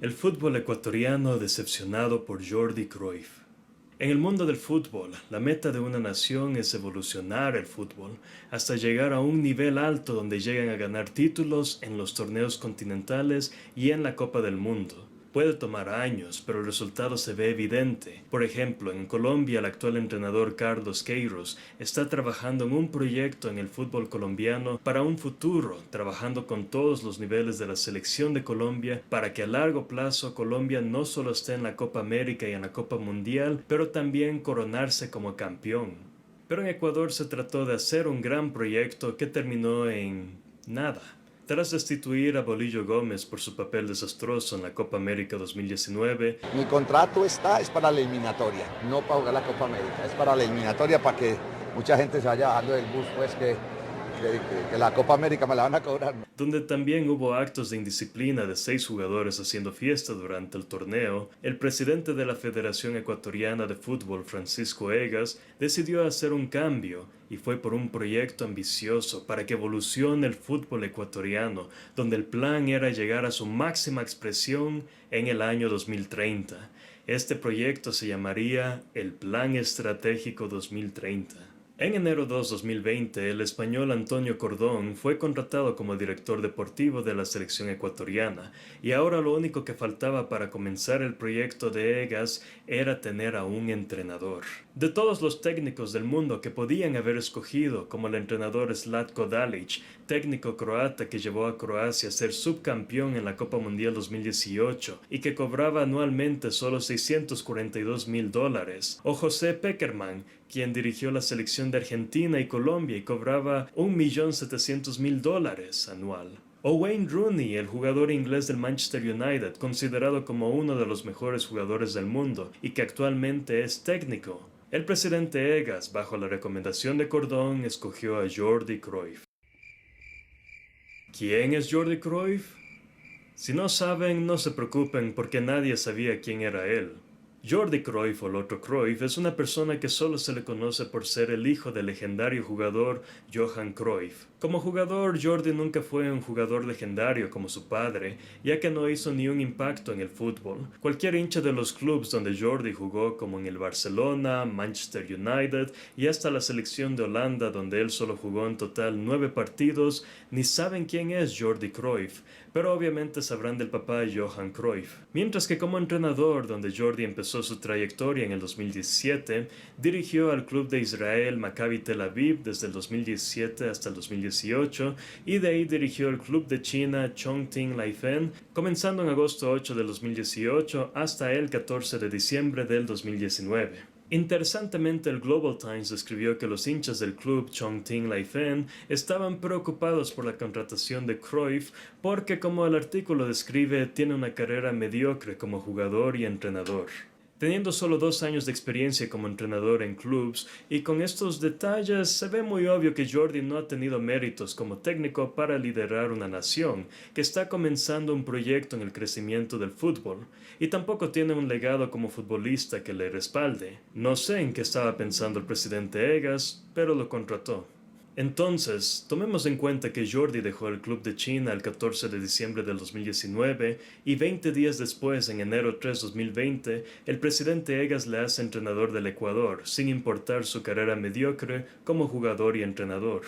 El fútbol ecuatoriano decepcionado por Jordi Cruyff. En el mundo del fútbol, la meta de una nación es evolucionar el fútbol hasta llegar a un nivel alto donde llegan a ganar títulos en los torneos continentales y en la Copa del Mundo. Puede tomar años, pero el resultado se ve evidente. Por ejemplo, en Colombia el actual entrenador Carlos Queiroz está trabajando en un proyecto en el fútbol colombiano para un futuro, trabajando con todos los niveles de la selección de Colombia para que a largo plazo Colombia no solo esté en la Copa América y en la Copa Mundial, pero también coronarse como campeón. Pero en Ecuador se trató de hacer un gran proyecto que terminó en nada. Tras destituir a Bolillo Gómez por su papel desastroso en la Copa América 2019, mi contrato es para la eliminatoria, no para jugar la Copa América, es para la eliminatoria para que mucha gente se vaya bajando del bus, pues que la Copa América me la van a cobrar. donde también hubo actos de indisciplina de 6 jugadores haciendo fiesta durante el torneo, el presidente de la Federación Ecuatoriana de Fútbol, Francisco Egas, decidió hacer un cambio y fue por un proyecto ambicioso para que evolucione el fútbol ecuatoriano, donde el plan era llegar a su máxima expresión en el año 2030. Este proyecto se llamaría el Plan Estratégico 2030. En enero 2, 2020, el español Antonio Cordón fue contratado como director deportivo de la selección ecuatoriana y ahora lo único que faltaba para comenzar el proyecto de Egas era tener a un entrenador. De todos los técnicos del mundo que podían haber escogido, como el entrenador Zlatko Dalic, técnico croata que llevó a Croacia a ser subcampeón en la Copa Mundial 2018 y que cobraba anualmente solo $642,000, o José Pekerman, quien dirigió la selección de Argentina y Colombia y cobraba $1,700,000 anual. O Wayne Rooney, el jugador inglés del Manchester United, considerado como uno de los mejores jugadores del mundo y que actualmente es técnico. El presidente Egas, bajo la recomendación de Cordón, escogió a Jordi Cruyff. ¿Quién es Jordi Cruyff? Si no saben, no se preocupen porque nadie sabía quién era él. Jordi Cruyff, o el otro Cruyff, es una persona que solo se le conoce por ser el hijo del legendario jugador Johan Cruyff. Como jugador, Jordi nunca fue un jugador legendario como su padre, ya que no hizo ni un impacto en el fútbol. Cualquier hincha de los clubes donde Jordi jugó, como en el Barcelona, Manchester United y hasta la selección de Holanda, donde él solo jugó en total 9 partidos, ni saben quién es Jordi Cruyff, pero obviamente sabrán del papá Johan Cruyff. Mientras que como entrenador, donde Jordi empezó su trayectoria en el 2017, dirigió al club de Israel Maccabi Tel Aviv desde el 2017 hasta el 2018 y de ahí dirigió el club de China Chongqing Laifen, comenzando en agosto 8 del 2018 hasta el 14 de diciembre del 2019. Interesantemente, el Global Times describió que los hinchas del club Chongqing Laifen estaban preocupados por la contratación de Cruyff porque, como el artículo describe, tiene una carrera mediocre como jugador y entrenador. Teniendo solo 2 años de experiencia como entrenador en clubes, y con estos detalles se ve muy obvio que Jordi no ha tenido méritos como técnico para liderar una nación que está comenzando un proyecto en el crecimiento del fútbol, y tampoco tiene un legado como futbolista que le respalde. No sé en qué estaba pensando el presidente Egas, pero lo contrató. Entonces, tomemos en cuenta que Jordi dejó el club de China el 14 de diciembre del 2019 y 20 días después, en enero 3 de 2020, el presidente Egas le hace entrenador del Ecuador, sin importar su carrera mediocre como jugador y entrenador.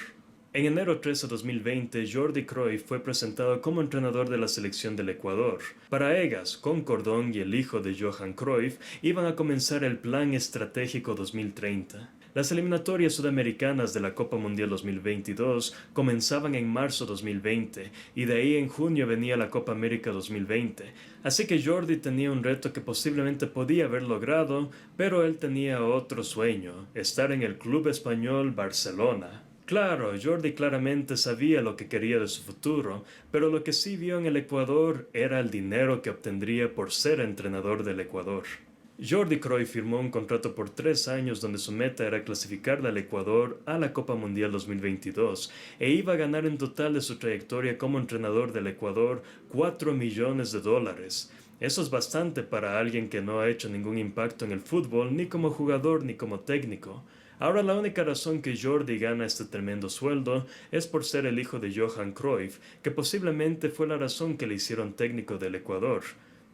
En enero 13 de 2020, Jordi Cruyff fue presentado como entrenador de la selección del Ecuador. Para Egas, con Cordón y el hijo de Johan Cruyff, iban a comenzar el Plan Estratégico 2030. Las eliminatorias sudamericanas de la Copa Mundial 2022 comenzaban en marzo 2020 y de ahí en junio venía la Copa América 2020. Así que Jordi tenía un reto que posiblemente podía haber logrado, pero él tenía otro sueño: estar en el club español Barcelona. Claro, Jordi claramente sabía lo que quería de su futuro, pero lo que sí vio en el Ecuador era el dinero que obtendría por ser entrenador del Ecuador. Jordi Cruyff firmó un contrato por 3 años donde su meta era clasificarle al Ecuador a la Copa Mundial 2022 e iba a ganar en total de su trayectoria como entrenador del Ecuador $4 millones. Eso es bastante para alguien que no ha hecho ningún impacto en el fútbol ni como jugador ni como técnico. Ahora la única razón que Jordi gana este tremendo sueldo es por ser el hijo de Johan Cruyff, que posiblemente fue la razón que le hicieron técnico del Ecuador.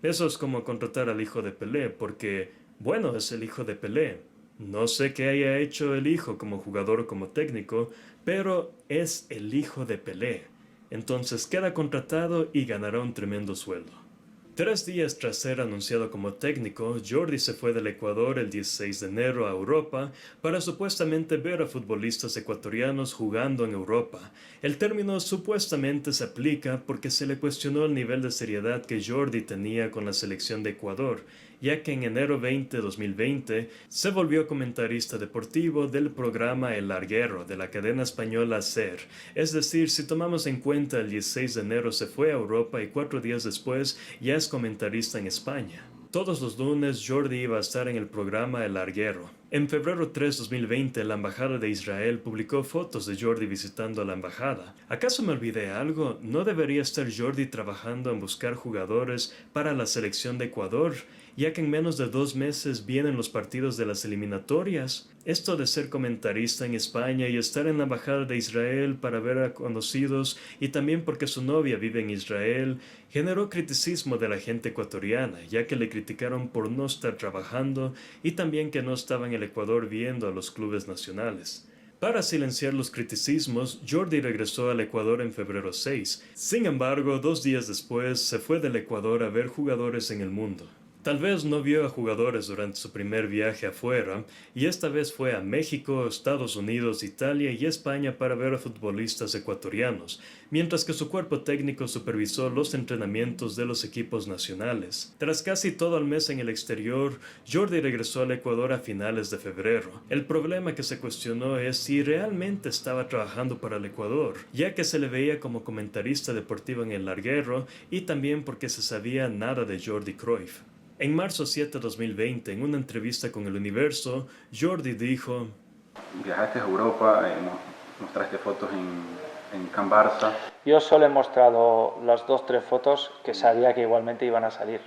Eso es como contratar al hijo de Pelé, porque, bueno, es el hijo de Pelé. No sé qué haya hecho el hijo como jugador o como técnico, pero es el hijo de Pelé. Entonces queda contratado y ganará un tremendo sueldo. 3 días tras ser anunciado como técnico, Jordi se fue del Ecuador el 16 de enero a Europa para supuestamente ver a futbolistas ecuatorianos jugando en Europa. El término supuestamente se aplica porque se le cuestionó el nivel de seriedad que Jordi tenía con la selección de Ecuador, ya que en enero 20 se volvió comentarista deportivo del programa El Larguero de la cadena española SER. Es decir, si tomamos en cuenta el 16 de enero se fue a Europa y 4 días después ya es comentarista en España. Todos los lunes Jordi iba a estar en el programa El Larguero. En febrero 3 de 2020, la Embajada de Israel publicó fotos de Jordi visitando la embajada. ¿Acaso me olvidé algo? ¿No debería estar Jordi trabajando en buscar jugadores para la selección de Ecuador, ya que en menos de 2 meses vienen los partidos de las eliminatorias? Esto de ser comentarista en España y estar en la Embajada de Israel para ver a conocidos y también porque su novia vive en Israel, generó criticismo de la gente ecuatoriana, ya que le criticaron por no estar trabajando y también que no estaba en el Ecuador viendo a los clubes nacionales. Para silenciar los criticismos, Jordi regresó al Ecuador en febrero 6. Sin embargo, 2 días después se fue del Ecuador a ver jugadores en el mundo. Tal vez no vio a jugadores durante su primer viaje afuera, y esta vez fue a México, Estados Unidos, Italia y España para ver a futbolistas ecuatorianos, mientras que su cuerpo técnico supervisó los entrenamientos de los equipos nacionales. Tras casi todo el mes en el exterior, Jordi regresó al Ecuador a finales de febrero. El problema que se cuestionó es si realmente estaba trabajando para el Ecuador, ya que se le veía como comentarista deportivo en El Larguero y también porque se sabía nada de Jordi Cruyff. En marzo 7 de 2020, en una entrevista con El Universo, Jordi dijo: Viajaste a Europa, mostraste fotos en Can Barça. Yo solo he mostrado las 2-3 fotos que sabía que igualmente iban a salir.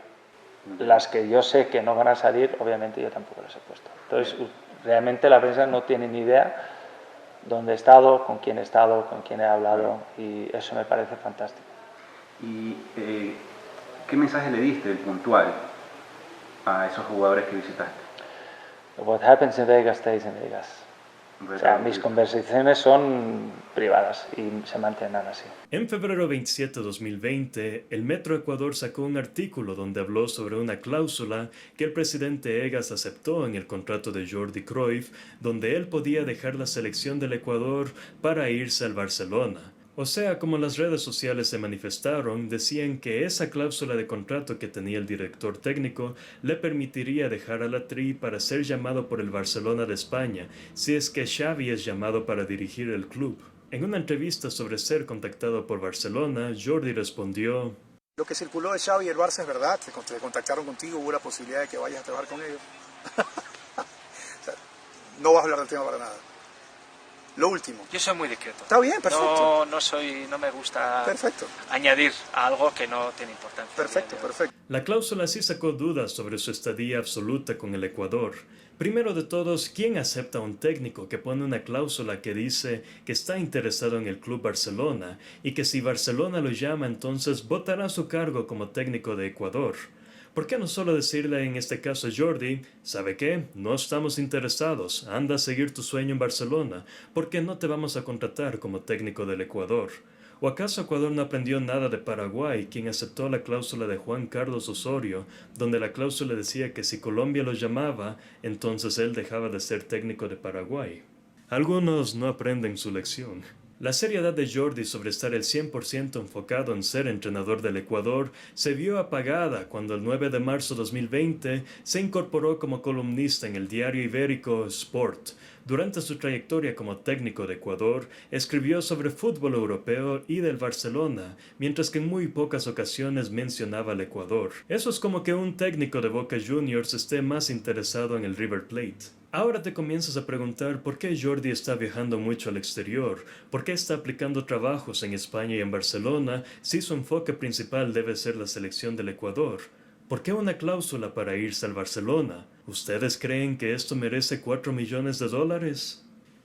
Las que yo sé que no van a salir, obviamente yo tampoco las he puesto. Entonces, realmente la prensa no tiene ni idea dónde he estado, con quién he hablado, y eso me parece fantástico. ¿Y qué mensaje le diste, el puntual, a esos jugadores que visitaste? What happens in Vegas stays in Vegas. O sea, mis conversaciones son privadas y se mantendrán así. En febrero 27 de 2020, el Metro Ecuador sacó un artículo donde habló sobre una cláusula que el presidente Egas aceptó en el contrato de Jordi Cruyff, donde él podía dejar la selección del Ecuador para irse al Barcelona. O sea, como las redes sociales se manifestaron, decían que esa cláusula de contrato que tenía el director técnico le permitiría dejar a la Tri para ser llamado por el Barcelona de España, si es que Xavi es llamado para dirigir el club. En una entrevista sobre ser contactado por Barcelona, Jordi respondió: lo que circuló de Xavi y el Barça es verdad, te contactaron contigo, hubo la posibilidad de que vayas a trabajar con ellos. O sea, no vas a hablar del tema para nada. Lo último. Yo soy muy discreto. Está bien, perfecto. No me gusta perfecto. añadir a algo que no tiene importancia. Perfecto, perfecto. La cláusula sí sacó dudas sobre su estadía absoluta con el Ecuador. Primero de todos, ¿quién acepta a un técnico que pone una cláusula que dice que está interesado en el Club Barcelona y que si Barcelona lo llama entonces votará su cargo como técnico de Ecuador? ¿Por qué no solo decirle en este caso a Jordi: ¿sabe qué? No estamos interesados, anda a seguir tu sueño en Barcelona, porque no te vamos a contratar como técnico del Ecuador? ¿O acaso Ecuador no aprendió nada de Paraguay, quien aceptó la cláusula de Juan Carlos Osorio, donde la cláusula decía que si Colombia lo llamaba, entonces él dejaba de ser técnico de Paraguay? Algunos no aprenden su lección. La seriedad de Jordi sobre estar el 100% enfocado en ser entrenador del Ecuador se vio apagada cuando el 9 de marzo de 2020 se incorporó como columnista en el diario ibérico Sport. Durante su trayectoria como técnico de Ecuador, escribió sobre fútbol europeo y del Barcelona, mientras que en muy pocas ocasiones mencionaba al Ecuador. Eso es como que un técnico de Boca Juniors esté más interesado en el River Plate. Ahora te comienzas a preguntar por qué Jordi está viajando mucho al exterior, por qué está aplicando trabajos en España y en Barcelona si su enfoque principal debe ser la selección del Ecuador. ¿Por qué una cláusula para irse al Barcelona? ¿Ustedes creen que esto merece $4 millones?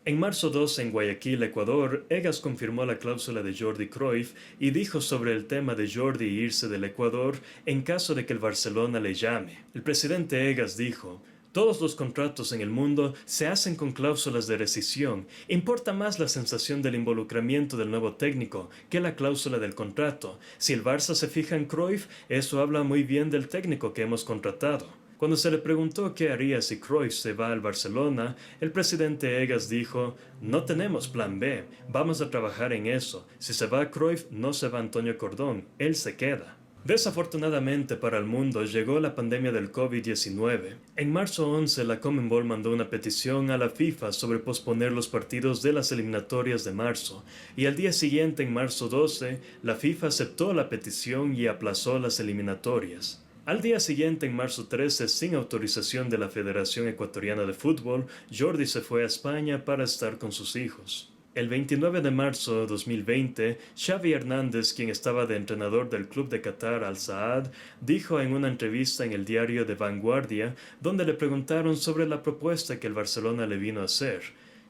En marzo 12, en Guayaquil, Ecuador, Egas confirmó la cláusula de Jordi Cruyff y dijo sobre el tema de Jordi irse del Ecuador en caso de que el Barcelona le llame. El presidente Egas dijo: todos los contratos en el mundo se hacen con cláusulas de rescisión. Importa más la sensación del involucramiento del nuevo técnico que la cláusula del contrato. Si el Barça se fija en Cruyff, eso habla muy bien del técnico que hemos contratado. Cuando se le preguntó qué haría si Cruyff se va al Barcelona, el presidente Egas dijo: no tenemos plan B, vamos a trabajar en eso. Si se va Cruyff, no se va Antonio Cordón, él se queda. Desafortunadamente para el mundo llegó la pandemia del COVID-19. En marzo 11, la Conmebol mandó una petición a la FIFA sobre posponer los partidos de las eliminatorias de marzo, y al día siguiente, en marzo 12, la FIFA aceptó la petición y aplazó las eliminatorias. Al día siguiente, en marzo 13, sin autorización de la Federación Ecuatoriana de Fútbol, Jordi se fue a España para estar con sus hijos. El 29 de marzo de 2020, Xavi Hernández, quien estaba de entrenador del club de Qatar Al Saad, dijo en una entrevista en el diario The Vanguardia, donde le preguntaron sobre la propuesta que el Barcelona le vino a hacer.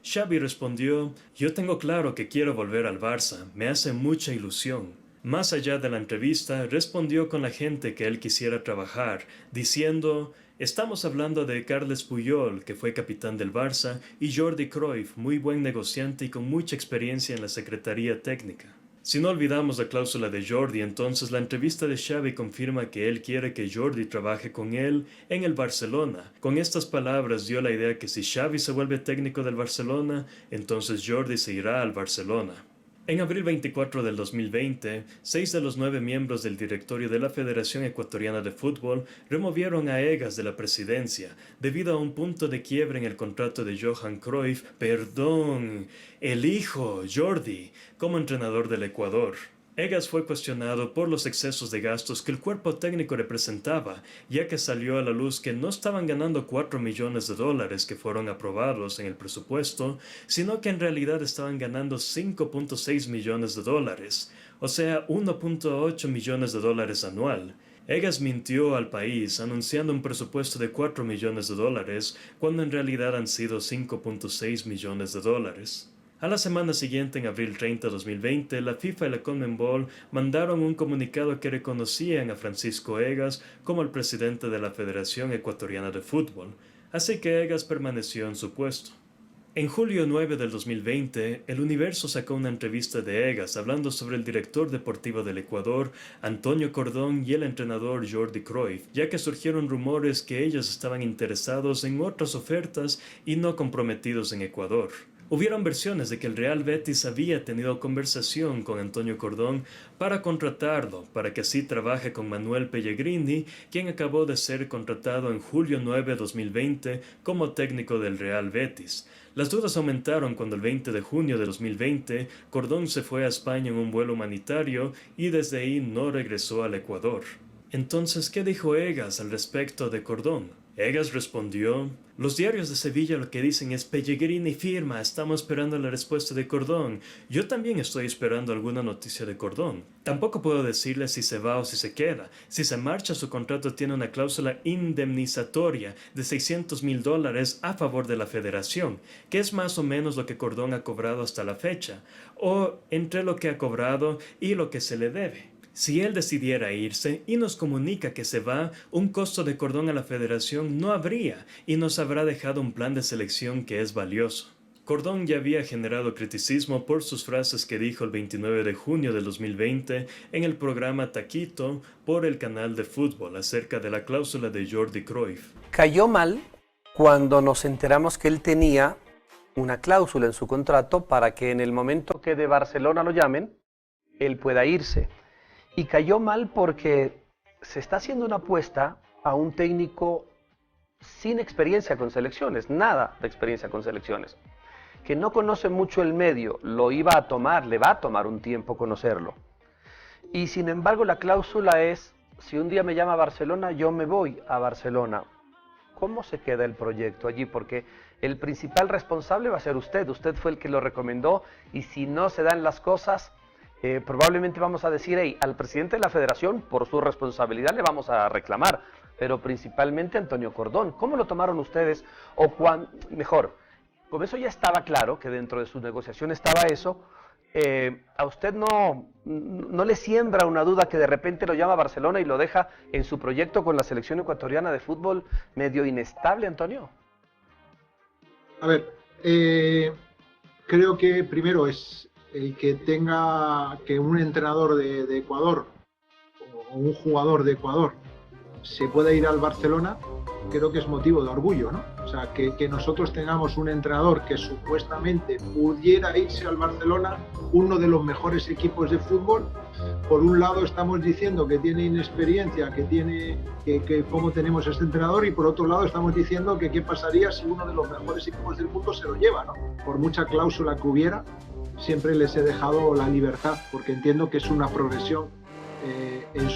Xavi respondió: yo tengo claro que quiero volver al Barça, me hace mucha ilusión. Más allá de la entrevista, respondió con la gente que él quisiera trabajar, diciendo: estamos hablando de Carles Puyol, que fue capitán del Barça, y Jordi Cruyff, muy buen negociante y con mucha experiencia en la Secretaría Técnica. Si no olvidamos la cláusula de Jordi, entonces la entrevista de Xavi confirma que él quiere que Jordi trabaje con él en el Barcelona. Con estas palabras dio la idea que si Xavi se vuelve técnico del Barcelona, entonces Jordi se irá al Barcelona. En abril 24 del 2020, 6 de los 9 miembros del directorio de la Federación Ecuatoriana de Fútbol removieron a Egas de la presidencia debido a un punto de quiebre en el contrato de Johan Cruyff, el hijo, Jordi, como entrenador del Ecuador. Egas fue cuestionado por los excesos de gastos que el cuerpo técnico representaba, ya que salió a la luz que no estaban ganando $4 millones que fueron aprobados en el presupuesto, sino que en realidad estaban ganando $5.6 millones, o sea, $1.8 millones anual. Egas mintió al país anunciando un presupuesto de $4 millones, cuando en realidad han sido $5.6 millones. A la semana siguiente, en abril 30 de 2020, la FIFA y la Conmebol mandaron un comunicado que reconocían a Francisco Egas como el presidente de la Federación Ecuatoriana de Fútbol, así que Egas permaneció en su puesto. En julio 9 del 2020, El Universo sacó una entrevista de Egas hablando sobre el director deportivo del Ecuador, Antonio Cordón, y el entrenador Jordi Cruyff, ya que surgieron rumores que ellos estaban interesados en otras ofertas y no comprometidos en Ecuador. Hubieron versiones de que el Real Betis había tenido conversación con Antonio Cordón para contratarlo, para que así trabaje con Manuel Pellegrini, quien acabó de ser contratado en julio 9 de 2020 como técnico del Real Betis. Las dudas aumentaron cuando el 20 de junio de 2020 Cordón se fue a España en un vuelo humanitario y desde ahí no regresó al Ecuador. Entonces, ¿qué dijo Egas al respecto de Cordón? Egas respondió: los diarios de Sevilla lo que dicen es Pellegrini firma, estamos esperando la respuesta de Cordón. Yo también estoy esperando alguna noticia de Cordón. Tampoco puedo decirle si se va o si se queda. Si se marcha, su contrato tiene una cláusula indemnizatoria de $600,000 a favor de la federación, que es más o menos lo que Cordón ha cobrado hasta la fecha, o entre lo que ha cobrado y lo que se le debe. Si él decidiera irse y nos comunica que se va, un costo de Cordón a la federación no habría y nos habrá dejado un plan de selección que es valioso. Cordón ya había generado criticismo por sus frases que dijo el 29 de junio del 2020 en el programa Taquito por el canal de fútbol acerca de la cláusula de Jordi Cruyff. Cayó mal cuando nos enteramos que él tenía una cláusula en su contrato para que en el momento que de Barcelona lo llamen, él pueda irse. Y cayó mal porque se está haciendo una apuesta a un técnico sin experiencia con selecciones, nada de experiencia con selecciones, que no conoce mucho el medio, le va a tomar un tiempo conocerlo. Y sin embargo la cláusula es: si un día me llama Barcelona, yo me voy a Barcelona. ¿Cómo se queda el proyecto allí? Porque el principal responsable va a ser usted fue el que lo recomendó, y si no se dan las cosas, probablemente vamos a decir: hey, al presidente de la federación, por su responsabilidad le vamos a reclamar, pero principalmente a Antonio Cordón. ¿Cómo lo tomaron ustedes? O mejor, como eso ya estaba claro, que dentro de su negociación estaba eso, ¿a usted no le siembra una duda que de repente lo llama a Barcelona y lo deja en su proyecto con la selección ecuatoriana de fútbol medio inestable, Antonio? A ver, creo que primero es el que tenga que un entrenador de Ecuador o un jugador de Ecuador se pueda ir al Barcelona, creo que es motivo de orgullo, ¿no? O sea, que nosotros tengamos un entrenador que supuestamente pudiera irse al Barcelona, uno de los mejores equipos de fútbol. Por un lado estamos diciendo que tiene inexperiencia, que cómo tenemos este entrenador, y por otro lado estamos diciendo que qué pasaría si uno de los mejores equipos del mundo se lo lleva, ¿no? Por mucha cláusula que hubiera, siempre les he dejado la libertad, porque entiendo que es una progresión en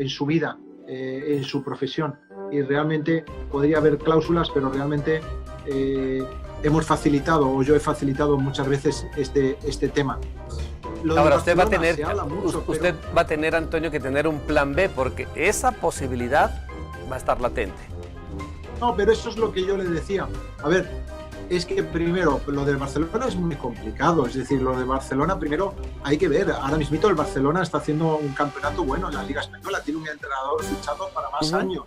su vida, en su profesión, y realmente podría haber cláusulas, pero realmente hemos facilitado, o yo he facilitado muchas veces este tema. Ahora usted va a tener, Antonio, que tener un plan B, porque esa posibilidad va a estar latente. No, pero eso es lo que yo le decía. A ver, es que primero, lo del Barcelona es muy complicado. Es decir, lo de Barcelona, primero hay que ver. Ahora mismo el Barcelona está haciendo un campeonato bueno en la Liga Española. Tiene un entrenador fichado para más años.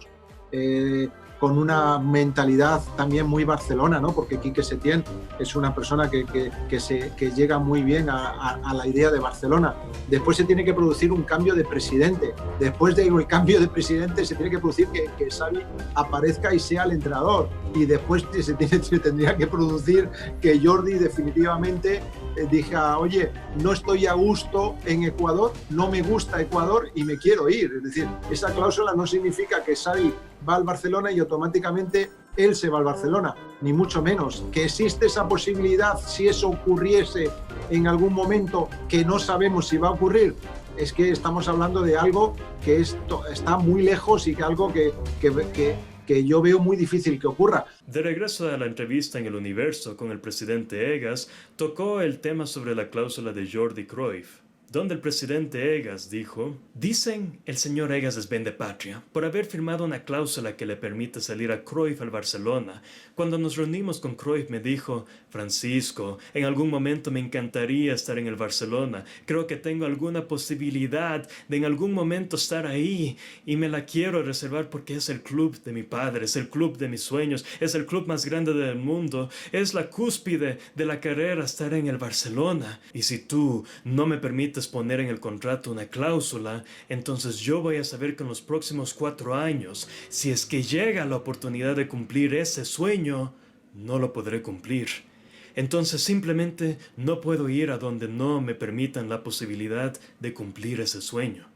Con una mentalidad también muy Barcelona, ¿no? Porque Quique Setién es una persona que llega muy bien a la idea de Barcelona. Después se tiene que producir un cambio de presidente. Después del cambio de presidente se tiene que producir que Xavi aparezca y sea el entrenador. Y después se tendría que producir que Jordi definitivamente diga, oye, no estoy a gusto en Ecuador, no me gusta Ecuador y me quiero ir. Es decir, esa cláusula no significa que Xavi va al Barcelona y automáticamente él se va al Barcelona, ni mucho menos. Que existe esa posibilidad, si eso ocurriese en algún momento, que no sabemos si va a ocurrir, es que estamos hablando de algo que está muy lejos y que algo que yo veo muy difícil que ocurra. De regreso a la entrevista en El Universo con el presidente Egas, tocó el tema sobre la cláusula de Jordi Cruyff, donde el presidente Egas dijo: dicen el señor Egas es vendepatria por haber firmado una cláusula que le permite salir a Cruyff al Barcelona. Cuando nos reunimos con Cruyff me dijo: Francisco, en algún momento me encantaría estar en el Barcelona, creo que tengo alguna posibilidad de en algún momento estar ahí y me la quiero reservar porque es el club de mi padre, es el club de mis sueños, es el club más grande del mundo, es la cúspide de la carrera estar en el Barcelona, y si tú no me permites poner en el contrato una cláusula, entonces yo voy a saber que en los próximos 4 años, si es que llega la oportunidad de cumplir ese sueño, no lo podré cumplir. Entonces simplemente no puedo ir a donde no me permitan la posibilidad de cumplir ese sueño.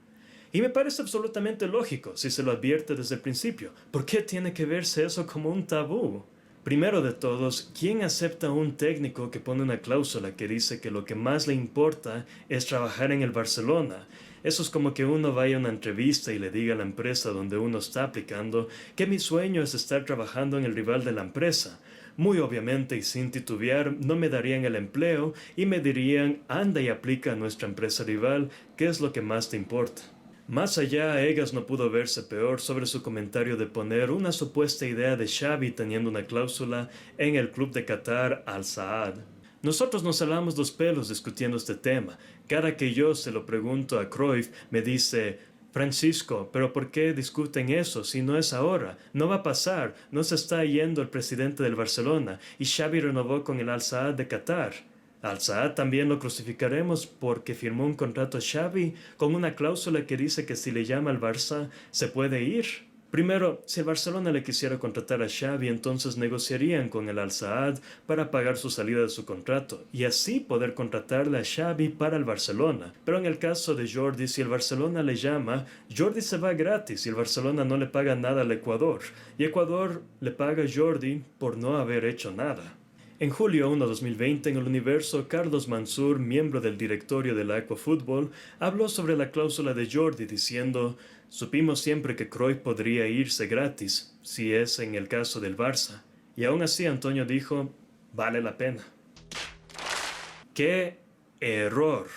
Y me parece absolutamente lógico si se lo advierte desde el principio. ¿Por qué tiene que verse eso como un tabú? Primero de todos, ¿quién acepta un técnico que pone una cláusula que dice que lo que más le importa es trabajar en el Barcelona? Eso es como que uno vaya a una entrevista y le diga a la empresa donde uno está aplicando que mi sueño es estar trabajando en el rival de la empresa. Muy obviamente y sin titubear no me darían el empleo y me dirían: anda y aplica a nuestra empresa rival, ¿qué es lo que más te importa? Más allá, Egas no pudo verse peor sobre su comentario de poner una supuesta idea de Xavi teniendo una cláusula en el club de Qatar Al Saad. Nosotros nos salamos los pelos discutiendo este tema. Cada que yo se lo pregunto a Cruyff me dice: Francisco, ¿pero por qué discuten eso si no es ahora? No va a pasar, no se está yendo el presidente del Barcelona y Xavi renovó con el Al Saad de Qatar. Al Saad también lo crucificaremos porque firmó un contrato a Xavi con una cláusula que dice que si le llama al Barça se puede ir. Primero, si el Barcelona le quisiera contratar a Xavi, entonces negociarían con el Al Saad para pagar su salida de su contrato y así poder contratarle a Xavi para el Barcelona. Pero en el caso de Jordi, si el Barcelona le llama, Jordi se va gratis y el Barcelona no le paga nada al Ecuador. Y Ecuador le paga a Jordi por no haber hecho nada. En julio 1, 2020, en El Universo, Carlos Mansur, miembro del directorio del Aquafútbol, habló sobre la cláusula de Jordi diciendo: supimos siempre que Cruyff podría irse gratis, si es en el caso del Barça. Y aún así Antonio dijo: vale la pena. ¡Qué error!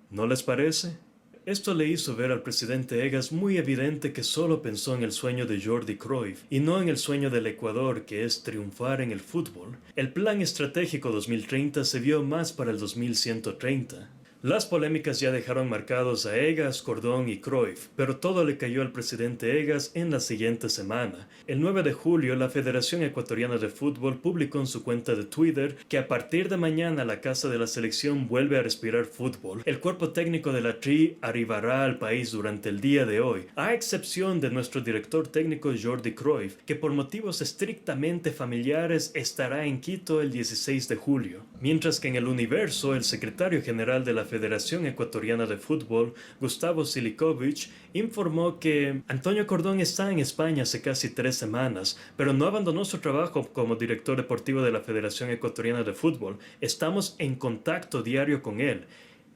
¿No les parece? Esto le hizo ver al presidente Egas muy evidente que solo pensó en el sueño de Jordi Cruyff y no en el sueño del Ecuador, que es triunfar en el fútbol. El plan estratégico 2030 se vio más para el 2130. Las polémicas ya dejaron marcados a Egas, Cordón y Cruyff, pero todo le cayó al presidente Egas en la siguiente semana. El 9 de julio, la Federación Ecuatoriana de Fútbol publicó en su cuenta de Twitter que a partir de mañana la casa de la selección vuelve a respirar fútbol. El cuerpo técnico de la TRI arribará al país durante el día de hoy, a excepción de nuestro director técnico Jordi Cruyff, que por motivos estrictamente familiares estará en Quito el 16 de julio. Mientras que en el Universo, el secretario general de la Federación Ecuatoriana de Fútbol, Gustavo Silikovic, informó que Antonio Cordón está en España hace casi 3 semanas, pero no abandonó su trabajo como director deportivo de la Federación Ecuatoriana de Fútbol. Estamos en contacto diario con él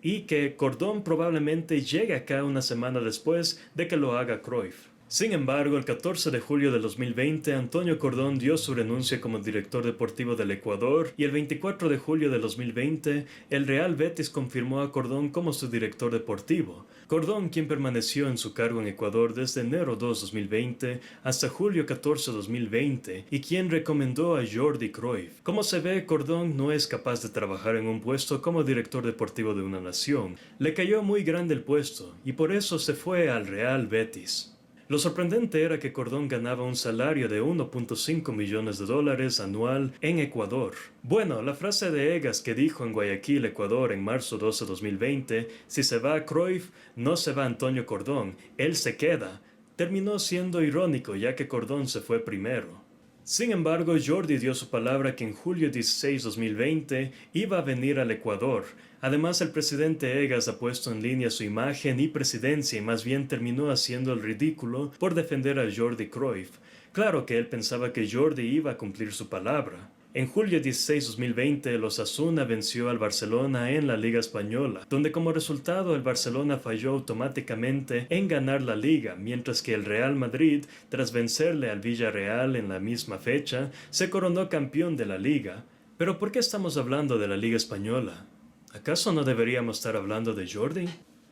y que Cordón probablemente llegue acá una semana después de que lo haga Cruyff. Sin embargo, el 14 de julio de 2020, Antonio Cordón dio su renuncia como director deportivo del Ecuador y el 24 de julio de 2020, el Real Betis confirmó a Cordón como su director deportivo. Cordón, quien permaneció en su cargo en Ecuador desde enero 2, 2020 hasta julio 14, 2020 y quien recomendó a Jordi Cruyff. Como se ve, Cordón no es capaz de trabajar en un puesto como director deportivo de una nación. Le cayó muy grande el puesto y por eso se fue al Real Betis. Lo sorprendente era que Cordón ganaba un salario de $1.5 millones anual en Ecuador. Bueno, la frase de Egas que dijo en Guayaquil, Ecuador, en marzo 12, 2020, si se va Cruyff, no se va Antonio Cordón, él se queda, terminó siendo irónico ya que Cordón se fue primero. Sin embargo, Jordi dio su palabra que en julio 16, 2020 iba a venir al Ecuador. Además, el presidente Egas ha puesto en línea su imagen y presidencia y más bien terminó haciendo el ridículo por defender a Jordi Cruyff. Claro que él pensaba que Jordi iba a cumplir su palabra. En julio 16, 2020, el Osasuna venció al Barcelona en la Liga Española, donde como resultado el Barcelona falló automáticamente en ganar la Liga, mientras que el Real Madrid, tras vencerle al Villarreal en la misma fecha, se coronó campeón de la Liga. ¿Pero por qué estamos hablando de la Liga Española? ¿Acaso no deberíamos estar hablando de Jordi?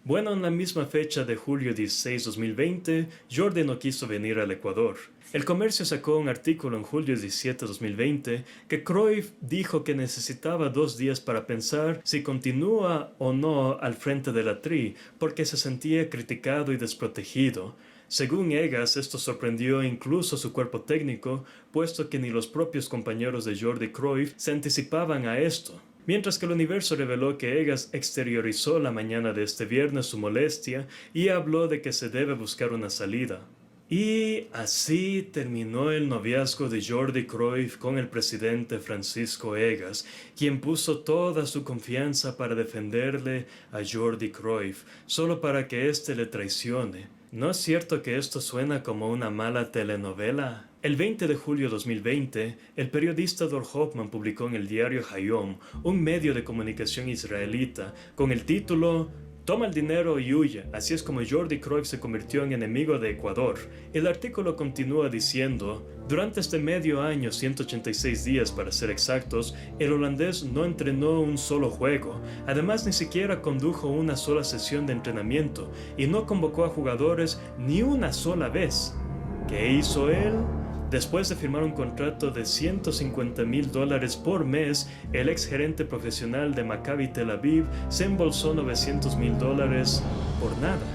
Bueno, en la misma fecha de julio 16, 2020, Jordi no quiso venir al Ecuador. El Comercio sacó un artículo en julio 17, 2020 que Cruyff dijo que necesitaba 2 días para pensar si continúa o no al frente de la TRI porque se sentía criticado y desprotegido. Según Egas, esto sorprendió incluso a su cuerpo técnico, puesto que ni los propios compañeros de Jordi Cruyff se anticipaban a esto. Mientras que el Universo reveló que Egas exteriorizó la mañana de este viernes su molestia y habló de que se debe buscar una salida. Y así terminó el noviazgo de Jordi Cruyff con el presidente Francisco Egas, quien puso toda su confianza para defenderle a Jordi Cruyff, solo para que éste le traicione. ¿No es cierto que esto suena como una mala telenovela? El 20 de julio de 2020, el periodista Dor Hoffman publicó en el diario Hayom, un medio de comunicación israelita, con el título «Toma el dinero y huye, así es como Jordi Cruyff se convirtió en enemigo de Ecuador». El artículo continúa diciendo, durante este medio año, 186 días para ser exactos, el holandés no entrenó un solo juego, además ni siquiera condujo una sola sesión de entrenamiento y no convocó a jugadores ni una sola vez. ¿Qué hizo él? Después de firmar un contrato de $150,000 por mes, el ex gerente profesional de Maccabi Tel Aviv se embolsó $900,000 por nada.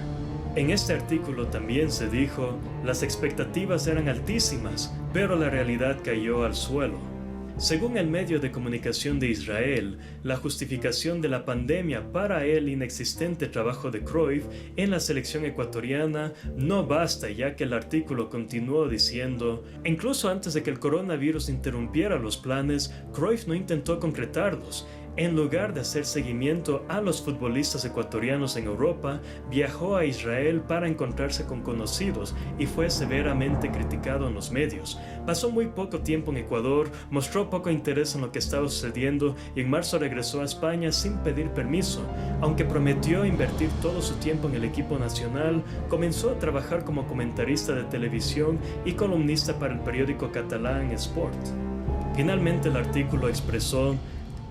En este artículo también se dijo, las expectativas eran altísimas, pero la realidad cayó al suelo. Según el medio de comunicación de Israel, la justificación de la pandemia para el inexistente trabajo de Cruyff en la selección ecuatoriana no basta, ya que el artículo continuó diciendo, incluso antes de que el coronavirus interrumpiera los planes, Cruyff no intentó concretarlos. En lugar de hacer seguimiento a los futbolistas ecuatorianos en Europa, viajó a Israel para encontrarse con conocidos y fue severamente criticado en los medios. Pasó muy poco tiempo en Ecuador, mostró poco interés en lo que estaba sucediendo y en marzo regresó a España sin pedir permiso. Aunque prometió invertir todo su tiempo en el equipo nacional, comenzó a trabajar como comentarista de televisión y columnista para el periódico catalán Sport. Finalmente el artículo expresó: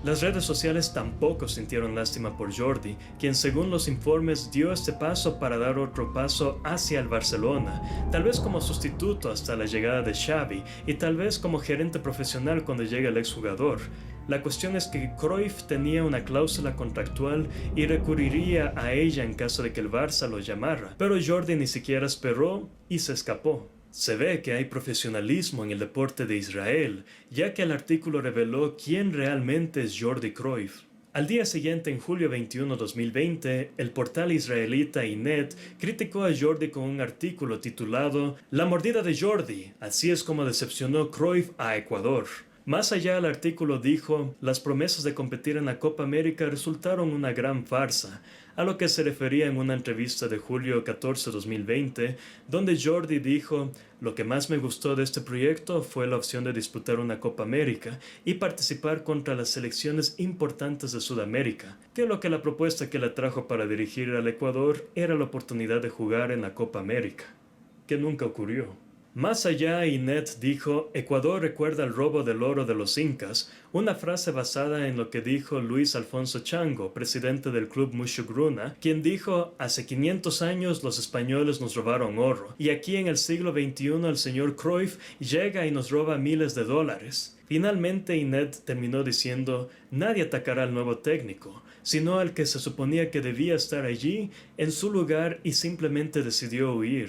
Las redes sociales tampoco sintieron lástima por Jordi, quien según los informes dio este paso para dar otro paso hacia el Barcelona, tal vez como sustituto hasta la llegada de Xavi y tal vez como gerente profesional cuando llegue el exjugador. La cuestión es que Cruyff tenía una cláusula contractual y recurriría a ella en caso de que el Barça lo llamara, pero Jordi ni siquiera esperó y se escapó. Se ve que hay profesionalismo en el deporte de Israel, ya que el artículo reveló quién realmente es Jordi Cruyff. Al día siguiente, en julio 21, 2020, el portal israelita Ynet criticó a Jordi con un artículo titulado «La mordida de Jordi, así es como decepcionó Cruyff a Ecuador». Más allá, el artículo dijo, las promesas de competir en la Copa América resultaron una gran farsa, a lo que se refería en una entrevista de julio 14, 2020, donde Jordi dijo, lo que más me gustó de este proyecto fue la opción de disputar una Copa América y participar contra las selecciones importantes de Sudamérica, que la propuesta que le trajo para dirigir al Ecuador era la oportunidad de jugar en la Copa América, que nunca ocurrió. Más allá, Ynet dijo, Ecuador recuerda el robo del oro de los incas, una frase basada en lo que dijo Luis Alfonso Chango, presidente del club Mushgruna, quien dijo, hace 500 años los españoles nos robaron oro, y aquí en el siglo XXI el señor Cruyff llega y nos roba miles de dólares. Finalmente, Ynet terminó diciendo, nadie atacará al nuevo técnico, sino al que se suponía que debía estar allí, en su lugar y simplemente decidió huir.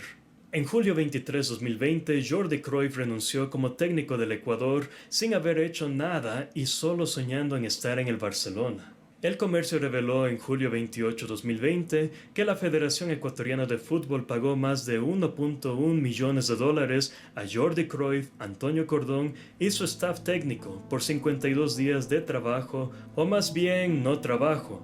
En julio 23, 2020, Jordi Cruyff renunció como técnico del Ecuador sin haber hecho nada y solo soñando en estar en el Barcelona. El Comercio reveló en julio 28, 2020 que la Federación Ecuatoriana de Fútbol pagó más de 1.1 millones de dólares a Jordi Cruyff, Antonio Cordón y su staff técnico por 52 días de trabajo, o más bien no trabajo.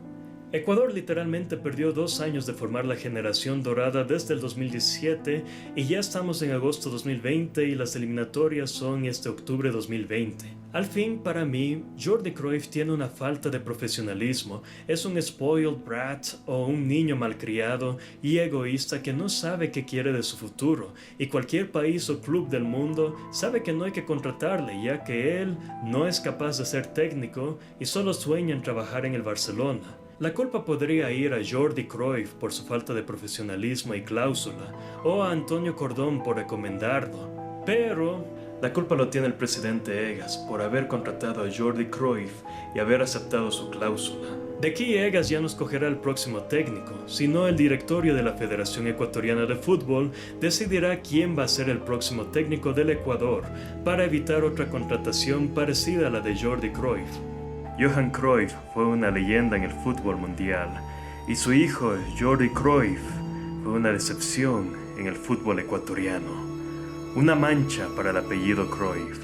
Ecuador literalmente perdió 2 años de formar la generación dorada desde el 2017 y ya estamos en agosto 2020 y las eliminatorias son este octubre 2020. Al fin, para mí, Jordi Cruyff tiene una falta de profesionalismo, es un spoiled brat o un niño malcriado y egoísta que no sabe qué quiere de su futuro, y cualquier país o club del mundo sabe que no hay que contratarle ya que él no es capaz de ser técnico y solo sueña en trabajar en el Barcelona. La culpa podría ir a Jordi Cruyff por su falta de profesionalismo y cláusula, o a Antonio Cordón por recomendarlo. Pero la culpa lo tiene el presidente Egas por haber contratado a Jordi Cruyff y haber aceptado su cláusula. De aquí Egas ya no escogerá el próximo técnico, sino el directorio de la Federación Ecuatoriana de Fútbol decidirá quién va a ser el próximo técnico del Ecuador para evitar otra contratación parecida a la de Jordi Cruyff. Johan Cruyff fue una leyenda en el fútbol mundial y su hijo Jordi Cruyff fue una decepción en el fútbol ecuatoriano, una mancha para el apellido Cruyff.